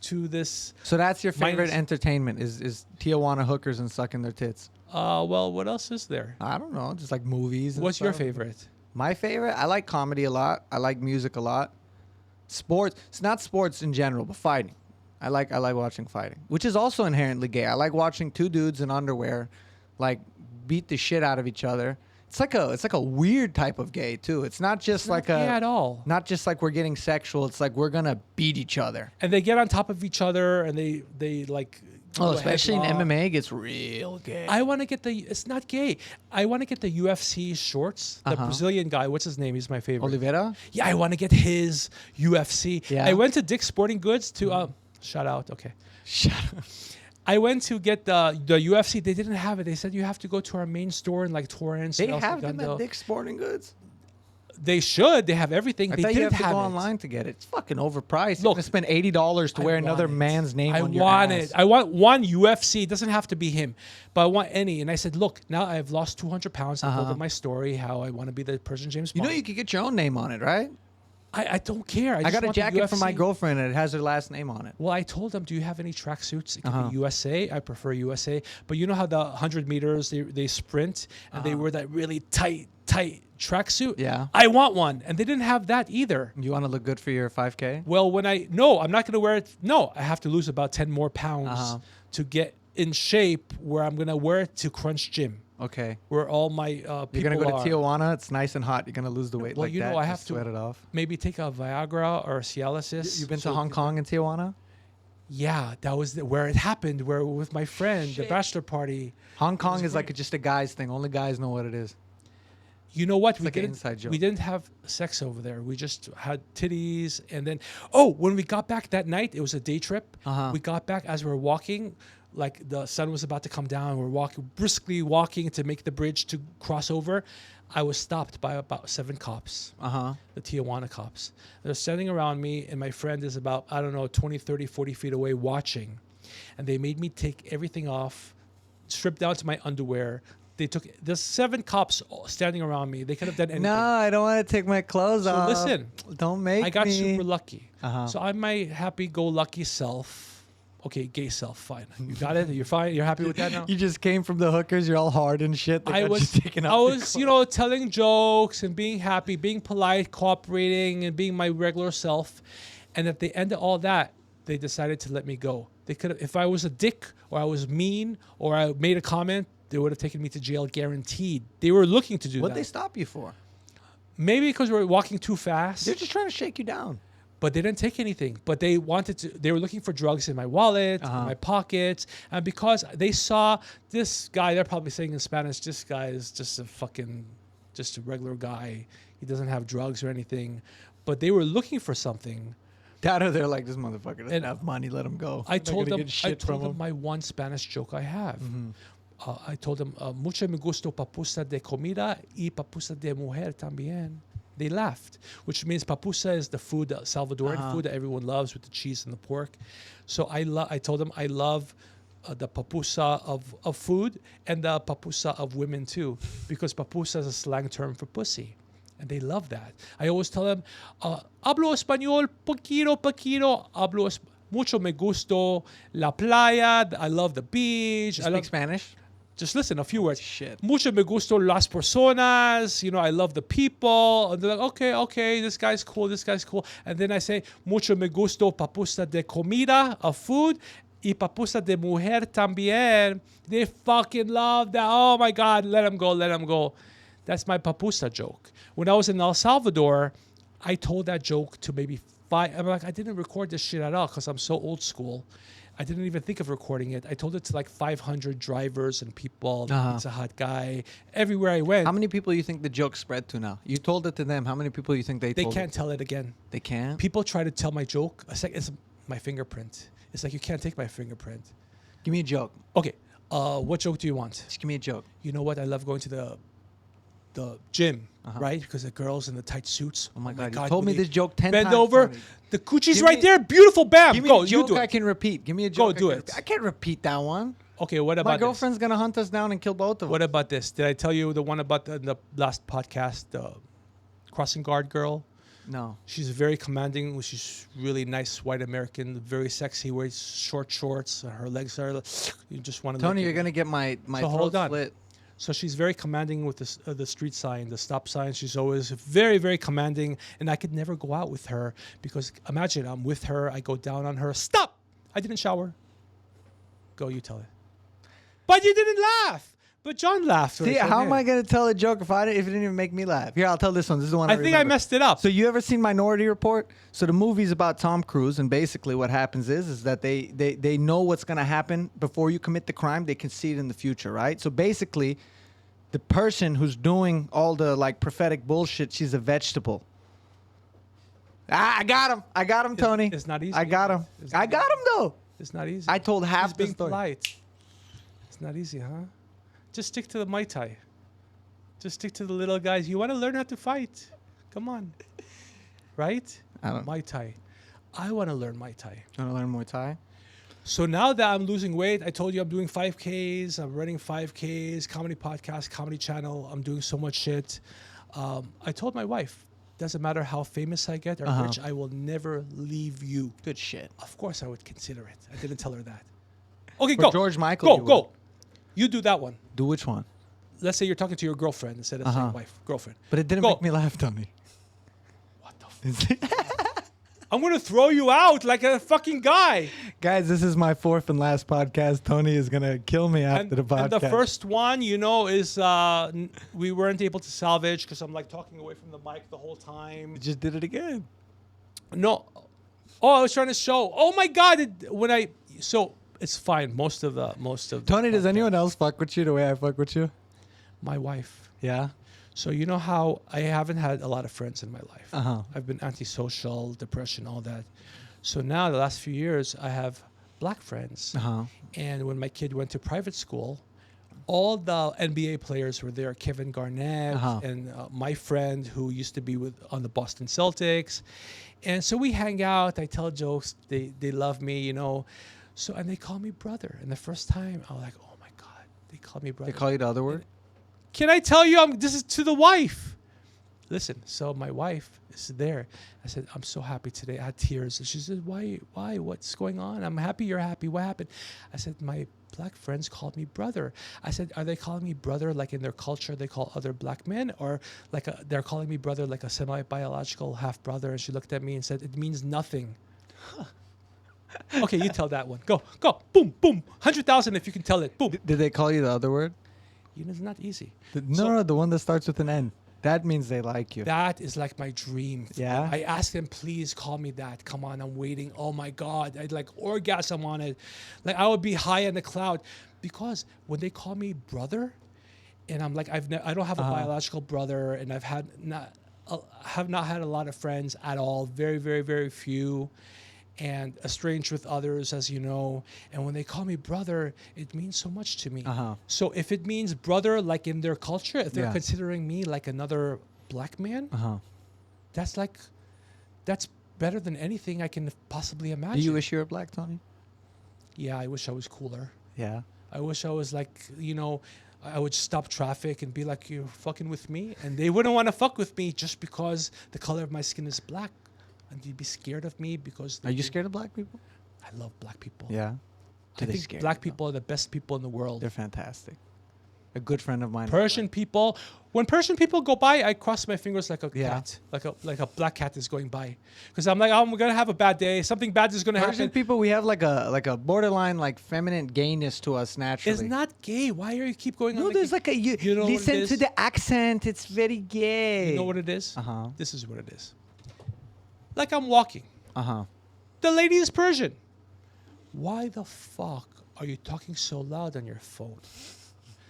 to this. So that's your favorite Minus- entertainment is Tijuana hookers and sucking their tits. Well, what else is there? I don't know, just like movies. And What's your stuff. favorite? My favorite? I like comedy a lot. I like music a lot. Sports. It's not sports in general, but fighting. I like watching fighting, which is also inherently gay. I like watching two dudes in underwear, like beat the shit out of each other. It's like a weird type of gay too. It's not just It's like not gay at all. not just like we're getting sexual. It's like we're gonna beat each other. And they get on top of each other, and they like. Oh, go especially in headlock. MMA, it gets real gay. I want to get it's not gay. I want to get the UFC shorts. The Brazilian guy, what's his name? He's my favorite. Oliveira? Yeah, I want to get his UFC. Yeah. I went to Dick's Sporting Goods to shout out. Okay. Shut up. I went to get the UFC. They didn't have it. They said you have to go to our main store in like Torrance. They and El have them Segundo. at Dick's Sporting Goods. They should. They have everything. I They thought you didn't have to go it. online to get it. It's fucking overpriced. You're Look, gonna spend $80 to I wear want another it. man's name I on your want ass. it. I want one UFC. It doesn't have to be him, but I want any. And I said, look, now I've lost 200 pounds. I told them my story, how I want to be the Persian James You Bond. know you could get your own name on it, right? I don't care. I just got a want the jacket from my UFC. girlfriend and it has her last name on it. Well, I told them, do you have any tracksuits? It could be USA. I prefer USA. But you know how the 100 meters, they sprint and they wear that really tight tracksuit? Yeah. I want one. And they didn't have that either. You want to look good for your 5K? Well, no, I'm not going to wear it. No, I have to lose about 10 more pounds to get in shape where I'm going to wear it to Crunch Gym. Okay. Where all my people You're going to go are. to Tijuana. It's nice and hot. You're going to lose the weight Well, like you that. know, I have Just to sweat it off. maybe take a Viagra or a Cialis. You've been to Hong Kong and Tijuana? Yeah, that was where it happened. Where with my friend, the bachelor party. Hong Kong is like just a guy's thing. Only guys know what it is. You know what? like an inside joke. We didn't have sex over there. We just had titties, and then when we got back that night, it was a day trip. We got back as we were walking. Like the sun was about to come down. We're briskly walking to make the bridge to cross over. I was stopped by about 7 cops, the Tijuana cops. They're standing around me, and my friend is about, 20, 30, 40 feet away watching. And they made me take everything off, strip down to my underwear. There's 7 cops standing around me. They could have done anything. No, I don't want to take my clothes off. Listen, don't make me. I got super lucky. So I'm my happy-go-lucky self. Okay, gay self, fine. You got it? You're fine? You're happy with that now? You just came from the hookers. You're all hard and shit. I was telling jokes and being happy, being polite, cooperating, and being my regular self. And at the end of all that, they decided to let me go. They could have, if I was a dick or I was mean or I made a comment, they would have taken me to jail guaranteed. They were looking to do that. What'd they stop you for? Maybe because we were walking too fast. They're just trying to shake you down. But they didn't take anything. But they were looking for drugs in my wallet, in my pockets. And because they saw this guy, they're probably saying in Spanish, this guy is just a regular guy. He doesn't have drugs or anything. But they were looking for something. That or they're like, this motherfucker doesn't have money, let him go. I told them my one Spanish joke I have. I told them, mucho me gusto papusa de comida y papusa de mujer también. They laughed, which means papusa is the food, the Salvadoran food that everyone loves with the cheese and the pork. So I told them I love the papusa of food and the papusa of women too, because papusa is a slang term for pussy. And they love that. I always tell them, hablo español poquito, hablo mucho me gusto la playa. I love the beach. You speak Spanish? Just listen, a few words. Shit. Mucho me gusto las personas. I love the people. And they're like, okay, this guy's cool. And then I say, mucho me gusto papusa de comida, of food, y papusa de mujer también. They fucking love that. Oh my God, let them go. That's my papusa joke. When I was in El Salvador, I told that joke to maybe 5. I'm like, I didn't record this shit at all because I'm so old school. I didn't even think of recording it. I told it to like 500 drivers and people. Pizza Hut guy. Everywhere I went. How many people do you think the joke spread to now? You told it to them. How many people do you think they told can't tell it again. They can't? People try to tell my joke. It's my fingerprint. It's like, you can't take my fingerprint. Give me a joke. Okay. What joke do you want? Just give me a joke. You know what? I love going to the gym, right? Because the girls in the tight suits. Oh my God. You told me this joke 10 times. Bend over. Tony. The coochie's right there. Beautiful. Bam. Give me Go. a joke You do I it. can repeat. Give me a joke. Go do it. I can't repeat that one. Okay. What about My girlfriend's going to hunt us down and kill both of them. What about this? Did I tell you the one about the last podcast, the crossing guard girl? No. She's very commanding. She's really nice white American, very sexy, wears short shorts. Her legs are, you just want to Tony, you're going to get my So hold throat on. slit. So she's very commanding with the street sign, the stop sign. She's always very, very commanding. And I could never go out with her because imagine I'm with her. I go down on her. Stop! I didn't shower. Go, you tell it. But you didn't laugh. But John laughed. See, how am I going to tell a joke if it didn't even make me laugh? Here, I'll tell this one. This is the one I think I messed it up. So you ever seen Minority Report? So the movie's about Tom Cruise, and basically what happens is that they know what's going to happen before you commit the crime. They can see it in the future, right? So basically, the person who's doing all the like prophetic bullshit, she's a vegetable. I got him, Tony. It's not easy. I got him. I got him though. It's not easy. I told half He's the being story. polite. It's not easy, huh? Just stick to the Muay Thai. Just stick to the little guys. You want to learn how to fight. Come on. Right? I don't- Muay Thai. I want to learn Muay Thai. You want to learn Muay Thai? So now that I'm losing weight, I told you I'm doing 5Ks. I'm running 5Ks, comedy podcast, comedy channel. I'm doing so much shit. I told my wife, doesn't matter how famous I get or rich, I will never leave you. Good shit. Of course, I would consider it. I didn't tell her that. Okay, For go. George Michael, Go. You do that one. Do which one? Let's say you're talking to your girlfriend instead of saying wife, girlfriend. But it didn't Go. make me laugh, Tony. What the I'm going to throw you out like a fucking guy. Guys, this is my fourth and last podcast. Tony is going to kill me after the podcast. And the first one, is we weren't able to salvage because I'm like talking away from the mic the whole time. You just did it again. No. Oh, I was trying to show. Oh my God. So it's fine. Most of Tony, does anyone else fuck with you the way I fuck with you? My wife. Yeah. So you know how I haven't had a lot of friends in my life. Uh-huh. I've been antisocial, depression, all that. So now the last few years, I have black friends. Uh-huh. And when my kid went to private school, all the NBA players were there. Kevin Garnett and my friend who used to be on the Boston Celtics. And so we hang out. I tell jokes. They love me, So, and they call me brother. And the first time, I was like, oh my God, they call me brother. They call you the other word? Can I tell you, this is to the wife. Listen, so my wife is there. I said, I'm so happy today. I had tears. And she said, why? What's going on? I'm happy you're happy. What happened? I said, my black friends called me brother. I said, are they calling me brother like in their culture they call other black men? Or like they're calling me brother like a semi-biological half-brother? And she looked at me and said, it means nothing. Okay, you tell that one. Go. Boom, boom. 100,000 if you can tell it. Boom. Did they call you the other word? It's not easy. No, the one that starts with an N. That means they like you. That is like my dream. Yeah? I asked them, please call me that. Come on, I'm waiting. Oh my God. I'd like orgasm on it. Like I would be high in the cloud. Because when they call me brother, and I'm like, I don't have a biological brother, and have not had a lot of friends at all. Very, very, very few. And estranged with others, as you know. And when they call me brother, it means so much to me. So if it means brother, like in their culture, if they're considering me like another black man, that's better than anything I can possibly imagine. Do you wish you were black, Tony? Yeah, I wish I was cooler. Yeah. I wish I was like, I would stop traffic and be like, you're fucking with me? And they wouldn't want to fuck with me just because the color of my skin is black. And you'd be scared of me because... Are you scared of black people? I love black people. Yeah. I think black people are the best people in the world. They're fantastic. A good friend of mine. Persian people. When Persian people go by, I cross my fingers like a cat. Like a black cat is going by. Because I'm like, I'm going to have a bad day. Something bad is going to happen. Persian people, we have like a borderline like feminine gayness to us naturally. It's not gay. Why are you keep going on? No, there's like a... You know listen to the accent. It's very gay. You know what it is? Uh-huh. This is what it is. Like I'm walking. Uh-huh. The lady is Persian. Why the fuck are you talking so loud on your phone?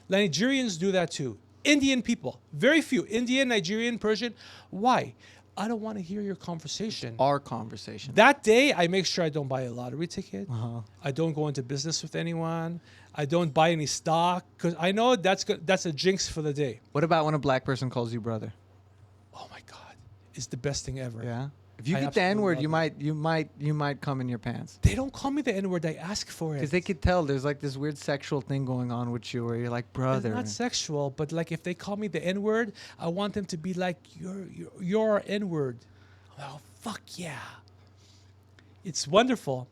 Nigerians do that too. Indian people, very few. Indian, Nigerian, Persian. Why? I don't want to hear your conversation. Our conversation. That day, I make sure I don't buy a lottery ticket. I don't go into business with anyone. I don't buy any stock because I know that's a jinx for the day. What about when a black person calls you brother? Oh my God, it's the best thing ever. Yeah. If you get the N-word, you might come in your pants. They don't call me the N-word. They ask for it. Because they could tell there's like this weird sexual thing going on with you where you're like, brother. It's not sexual, but like if they call me the N-word, I want them to be like, you're N-word. Oh, fuck yeah. It's wonderful.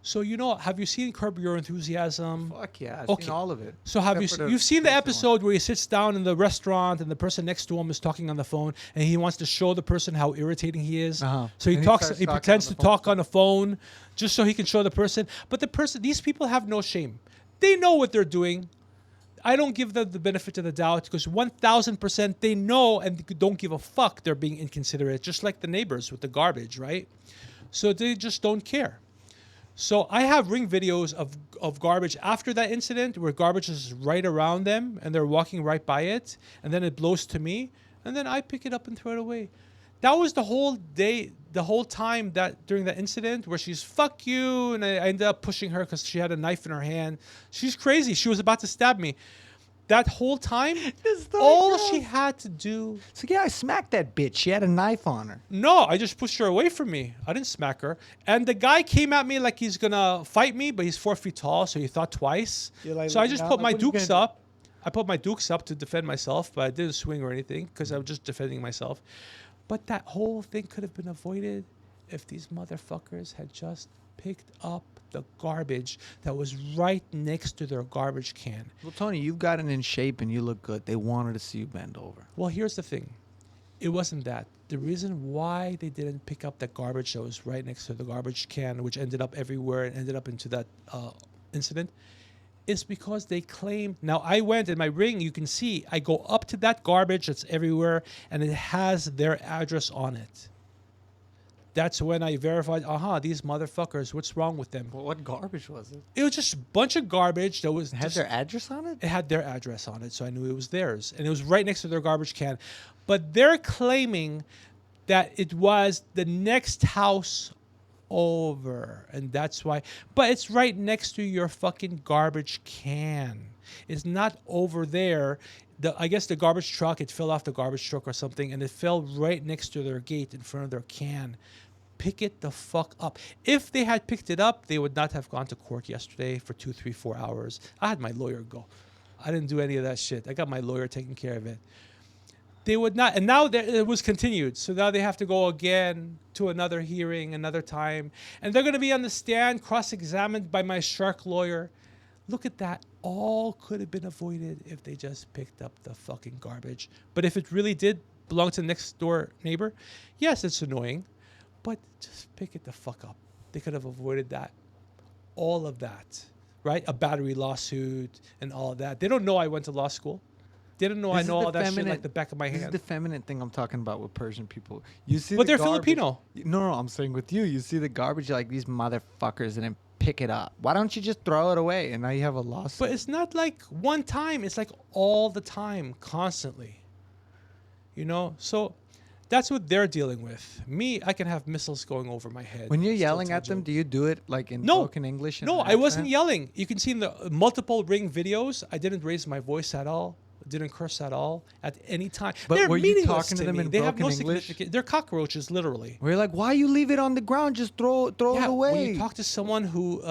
So, have you seen Curb Your Enthusiasm? Fuck yeah. I've seen all of it. So you've seen the episode where he sits down in the restaurant and the person next to him is talking on the phone and he wants to show the person how irritating he is. So he pretends to talk on the phone just so he can show the person. But these people have no shame. They know what they're doing. I don't give them the benefit of the doubt because 1,000% they know and don't give a fuck. They're being inconsiderate, just like the neighbors with the garbage, right? So they just don't care. So I have ring videos of garbage after that incident where garbage is right around them and they're walking right by it and then it blows to me and then I pick it up and throw it away. That was the whole day, the whole time that during that incident where she's fuck you and I ended up pushing her because she had a knife in her hand. She's crazy. She was about to stab me. That whole time, all she had to do... So yeah, I smacked that bitch. She had a knife on her. No, I just pushed her away from me. I didn't smack her. And the guy came at me like he's going to fight me, but he's 4 feet tall, so he thought twice. Like, so I just put my dukes up. I put my dukes up to defend myself, but I didn't swing or anything because I was just defending myself. But that whole thing could have been avoided if these motherfuckers had just picked up the garbage that was right next to their garbage can. Well, Tony, you've gotten in shape and you look good. They wanted to see you bend over. Well, here's the thing. It wasn't that. The reason why they didn't pick up the garbage that was right next to the garbage can, which ended up everywhere and ended up into that incident, is because they claimed. Now, I went in my ring. You can see I go up to that garbage that's everywhere, and it has their address on it. That's when I verified, these motherfuckers, what's wrong with them? Well, what garbage was it? It was just a bunch of garbage that was It had their address on it? It had their address on it, so I knew it was theirs. And it was right next to their garbage can. But they're claiming that it was the next house over. And that's why. But it's right next to your fucking garbage can. It's not over there. I guess the garbage truck, it fell off the garbage truck or something, and it fell right next to their gate in front of their can. Pick it the fuck up. If they had picked it up, they would not have gone to court yesterday for 2, 3, 4 hours. I had my lawyer go. I didn't do any of that shit. I got my lawyer taking care of it. They would not. And now it was continued. So now they have to go again to another hearing, another time. And they're going to be on the stand, cross-examined by my shark lawyer. Look at that. All could have been avoided if they just picked up the fucking garbage. But if it really did belong to the next door neighbor, yes, it's annoying. But just pick it the fuck up. They could have avoided that. All of that. Right? A battery lawsuit and all of that. They don't know I went to law school. They don't know I know all that shit like the back of my hand. This is the feminine thing I'm talking about with Persian people. You see, but they're Filipino. No, I'm saying with you. You see the garbage, you're like, these motherfuckers, and then pick it up. Why don't you just throw it away? And now you have a lawsuit. But it's not like one time. It's like all the time, constantly. You know? So that's what they're dealing with. Me, I can have missiles going over my head. When you're yelling at them, do you do it like in broken English? No, I wasn't yelling. You can see in the multiple ring videos, I didn't raise my voice at all. Didn't curse at all at any time. But they're were you meaningless talking to them me. in They have broken no English? significance. They're cockroaches, literally. We're like, why you leave it on the ground? Just throw it away. When you talk to someone who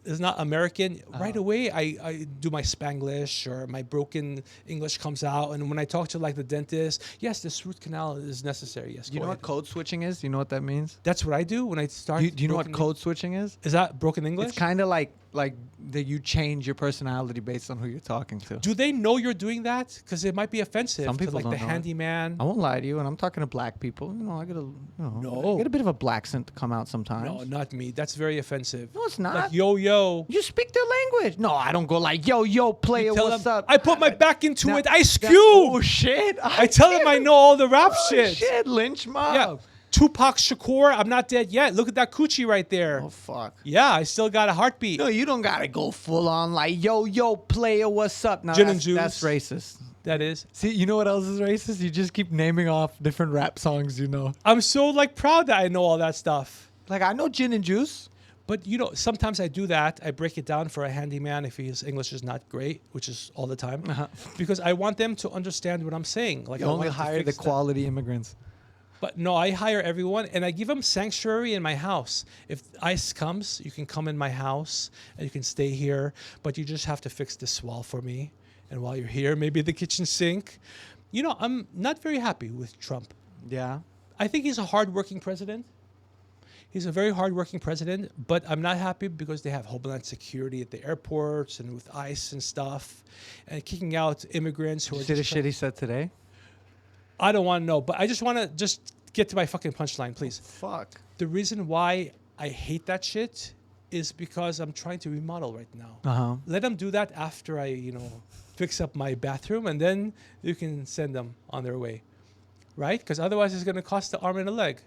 is not American, right away I do my Spanglish or my broken English comes out. And when I talk to like the dentist, yes, this root canal is necessary. Yes. You know what code switching is? You know what that means? That's what I do when I start. Do you know what code switching is? Is that broken English? It's kind of like that you change your personality based on who you're talking to. Do they know you're doing that? Because it might be offensive. Some people to like don't the know handyman. I won't lie to you, and I'm talking to black people. I get a bit of a black scent to come out sometimes. No, not me. That's very offensive. No, it's not. Like yo. You speak their language. No, I don't go like yo player. What's up? I put my back into it. Ice Cube. Oh shit! I tell them I know all the rap shit. Shit, lynch mob. Yeah. Tupac Shakur, I'm not dead yet. Look at that coochie right there. Oh fuck. Yeah, I still got a heartbeat. No, you don't gotta go full on like yo player. What's up? Now Gin and juice. That's racist. That is. See, you know what else is racist? You just keep naming off different rap songs. I'm so like proud that I know all that stuff. Like I know gin and juice. But sometimes I do that. I break it down for a handyman if his English is not great, which is all the time, because I want them to understand what I'm saying. Like you I only want to hire the fix that. quality immigrants. But no, I hire everyone, and I give them sanctuary in my house. If ICE comes, you can come in my house, and you can stay here, but you just have to fix this wall for me. And while you're here, maybe the kitchen sink. I'm not very happy with Trump. Yeah. I think he's a hardworking president. He's a very hardworking president, but I'm not happy because they have Homeland Security at the airports and with ICE and stuff, and kicking out immigrants who are. Did you see the shit he said today? I don't want to know, but I just want to get to my fucking punchline, please. Fuck. The reason why I hate that shit is because I'm trying to remodel right now. Let them do that after I, fix up my bathroom, and then you can send them on their way, right? Because otherwise it's going to cost the arm and a leg.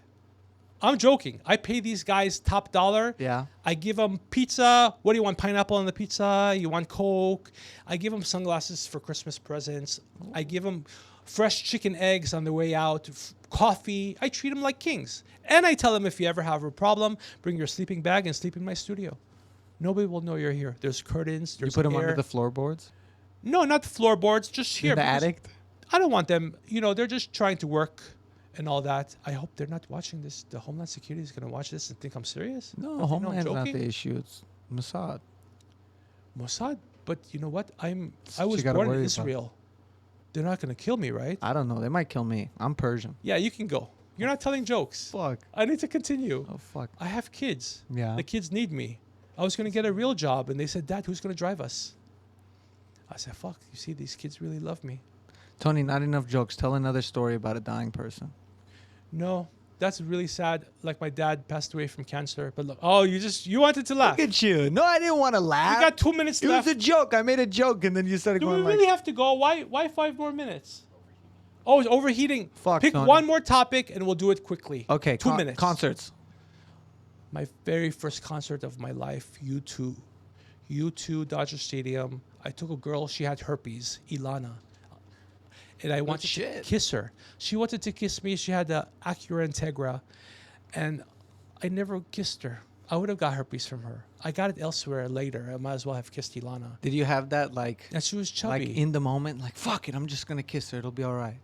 I'm joking. I pay these guys top dollar. Yeah. I give them pizza. What do you want? Pineapple on the pizza? You want Coke? I give them sunglasses for Christmas presents. I give them fresh chicken eggs on the way out, coffee. I treat them like kings. And I tell them, if you ever have a problem, bring your sleeping bag and sleep in my studio. Nobody will know you're here. There's curtains. There's You put them air. under the floorboards? No, not the floorboards. Just here. In the attic? I don't want them. They're just trying to work and all that. I hope they're not watching this. The Homeland Security is going to watch this and think I'm serious. No, Homeland's not the issue. It's Mossad. Mossad? But you know what? I was you gotta born in worry Israel. They're not going to kill me, right? I don't know. They might kill me. I'm Persian. Yeah, you can go. You're not telling jokes. Fuck. I need to continue. Oh fuck. I have kids. Yeah. The kids need me. I was going to get a real job, and they said, Dad, who's going to drive us? I said, fuck, you see, these kids really love me. Tony, not enough jokes. Tell another story about a dying person. No, that's really sad. Like my dad passed away from cancer. But look, oh, you wanted to laugh. Look at you. No, I didn't want to laugh. We got 2 minutes It left. was a joke. I made a joke, and then you started Do we going really like, have to go? Why 5 more minutes? Oh, it's overheating. Fuck, Pick Tony. one more topic, and we'll do it quickly. okay, 2 minutes. Concerts. My very first concert of my life, U2 Dodger Stadium. I took a girl, she had herpes, Ilana. And I wanted to kiss her. She wanted to kiss me. She had the Acura Integra. And I never kissed her. I would have got herpes from her. I got it elsewhere later. I might as well have kissed Ilana. Did you have that like And she was chubby. like in the moment, like fuck it, I'm just gonna kiss her. It'll be all right.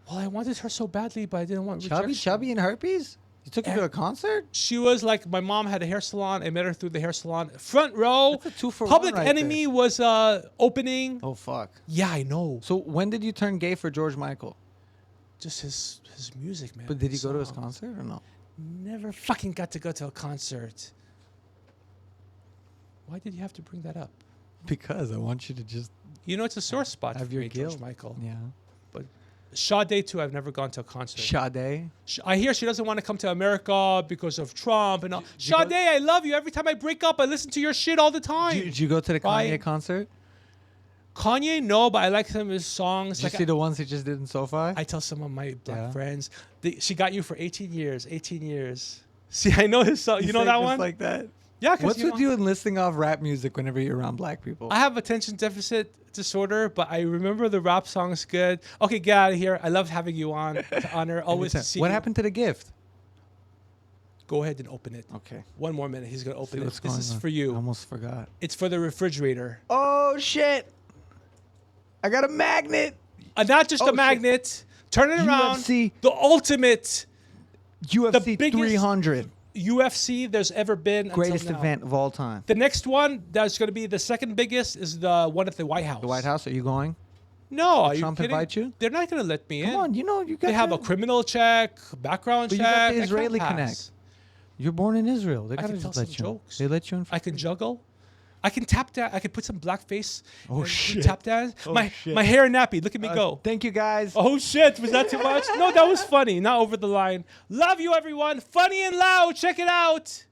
Well, I wanted her so badly, but I didn't want rejection. Chubby and herpes? You took her to a concert? She was like, my mom had a hair salon. I met her through the hair salon. Front row. That's a 2 for Public 1 right Enemy was opening. Oh fuck. Yeah, I know. So when did you turn gay for George Michael? Just his music, man. But did you go to his Songs. concert or no? Never fucking got to go to a concert. Why did you have to bring that up? Because I want you to just You know, it's a sore spot have for your me, George guilt. Michael. Yeah. But Sade too, I've never gone to a concert. Sade. I hear she doesn't want to come to America because of Trump and all. Did you go- Sade, I love you. Every time I break up, I listen to your shit all the time. Did you go to the Right. Kanye concert? Kanye, no, but I like some of his songs. Did you see the ones he just did in SoFi? I tell some of my black Yeah. friends, she got you for 18 years. 18 years. See, I know his song. You know that one? Like that. Yeah, because What's with you and listing off rap music whenever you're around black people? I have attention deficit disorder, but I remember the rap songs good. Okay, get out of here. I loved having you on. To honor. Always to see What you. happened to the gift? Go ahead and open it. Okay. 1 more minute. He's going to See open what's it. This going is on. for I you. almost forgot. It's for the refrigerator. Oh shit! I got a magnet. Not just Oh, a shit. magnet. Turn it around. UFC. The ultimate UFC biggest 300. UFC there's ever been. Greatest until now. event of all time. The next one that's going to be the second biggest is the one at the White House. The White House, are you going? No, are you Trump kidding? invite you? They're not going to let me in. Come on, you know you got They have the- a criminal check, background But check. you got the I can't Israeli pass. Connect. You're born in Israel. They I gotta can just tell let some you in. jokes. They let you in for I can free. juggle. I can tap dance. I can put some blackface. Oh, and do shit. Tap dance. Oh, my shit. my hair nappy. Look at me go. Thank you guys. Oh shit! Was that too much? No, that was funny. Not over the line. Love you, everyone. Funny and loud. Check it out.